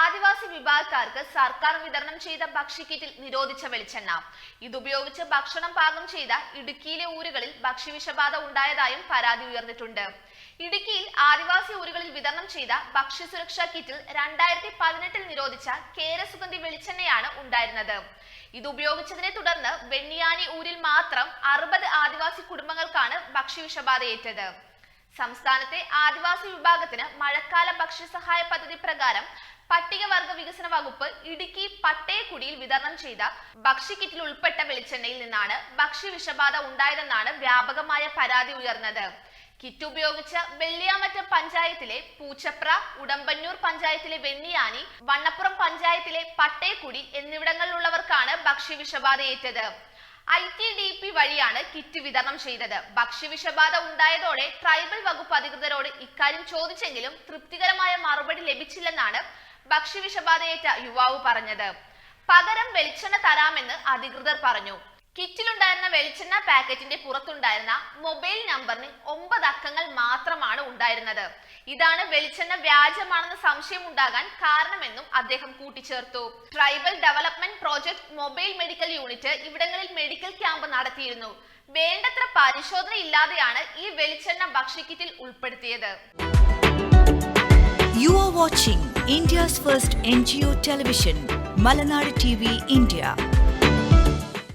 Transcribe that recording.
ആദിവാസി വിഭാഗക്കാർക്ക് സർക്കാർ വിതരണം ചെയ്ത ഭക്ഷ്യക്കിറ്റിൽ നിരോധിച്ച വെളിച്ചെണ്ണ. ഇതുപയോഗിച്ച് ഭക്ഷണം പാകം ചെയ്ത ഇടുക്കിയിലെ ഊരുകളിൽ ഭക്ഷ്യവിഷബാധ ഉണ്ടായതായും പരാതി ഉയർന്നിട്ടുണ്ട്. ഇടുക്കിയിൽ ആദിവാസി ഊരുകളിൽ വിതരണം ചെയ്ത ഭക്ഷ്യസുരക്ഷാ കിറ്റിൽ 2018 നിരോധിച്ച കേരസുഗന്ധി വെളിച്ചെണ്ണയാണ് ഉണ്ടായിരുന്നത്. ഇതുപയോഗിച്ചതിനെ തുടർന്ന് വെണ്ണിയാനി ഊരിൽ മാത്രം 60 ആദിവാസി കുടുംബങ്ങൾക്കാണ് ഭക്ഷ്യവിഷബാധയേറ്റത്. സംസ്ഥാനത്തെ ആദിവാസി വിഭാഗത്തിന് മഴക്കാല ഭക്ഷ്യസഹായ പദ്ധതി പ്രകാരം പട്ടികവർഗ വികസന വകുപ്പ് ഇടുക്കി പട്ടയക്കുടിയിൽ വിതരണം ചെയ്ത ഭക്ഷ്യക്കിറ്റിൽ ഉൾപ്പെട്ട വെളിച്ചെണ്ണയിൽ നിന്നാണ് ഭക്ഷ്യവിഷബാധ ഉണ്ടായതെന്നാണ് വ്യാപകമായ പരാതി ഉയർന്നത്. കിറ്റ് ഉപയോഗിച്ച് വെള്ളിയാമറ്റം പഞ്ചായത്തിലെ പൂച്ചപ്ര, ഉടമ്പന്നൂർ പഞ്ചായത്തിലെ വെണ്ണിയാനി, വണ്ണപ്പുറം പഞ്ചായത്തിലെ പട്ടയക്കുടി എന്നിവിടങ്ങളിലുള്ളവർക്കാണ് ഭക്ഷ്യവിഷബാധയേറ്റത്. ITDP വഴിയാണ് കിറ്റ് വിതരണം ചെയ്തത്. ഭക്ഷ്യവിഷബാധ ഉണ്ടായതോടെ ട്രൈബൽ വകുപ്പ് അധികൃതരോട് ഇക്കാര്യം ചോദിച്ചെങ്കിലും തൃപ്തികരമായ മറുപടി ലഭിച്ചില്ലെന്നാണ് ഭക്ഷ്യവിഷബാധയേറ്റ യുവാവ് പറഞ്ഞത്. പകരം വെളിച്ചെണ്ണ തരാമെന്ന് അധികൃതർ പറഞ്ഞു. കിറ്റിലുണ്ടായിരുന്ന വെളിച്ചെണ്ണ പാക്കറ്റിന്റെ പുറത്തുണ്ടായിരുന്ന മൊബൈൽ നമ്പറിന് 9 അക്കങ്ങൾ മാത്രമാണ് ഉണ്ടായിരുന്നത്. ഇതാണ് വെളിച്ചെണ്ണ വ്യാജമാണെന്ന സംശയം ഉണ്ടാകാൻ കാരണമെന്നും അദ്ദേഹം കൂട്ടിച്ചേർത്തു. Tribal development project mobile medical unit ഇവിടങ്ങളിൽ മെഡിക്കൽ ക്യാമ്പ് നടത്തിയിരുന്നു. വേണ്ടത്ര പരിശോധന ഇല്ലാതെയാണ് ഈ വെളിച്ചെണ്ണ ഭക്ഷ്യക്കിറ്റിൽ ഉൾപ്പെടുത്തിയത്. You are watching India's first NGO television, Malanadu TV India.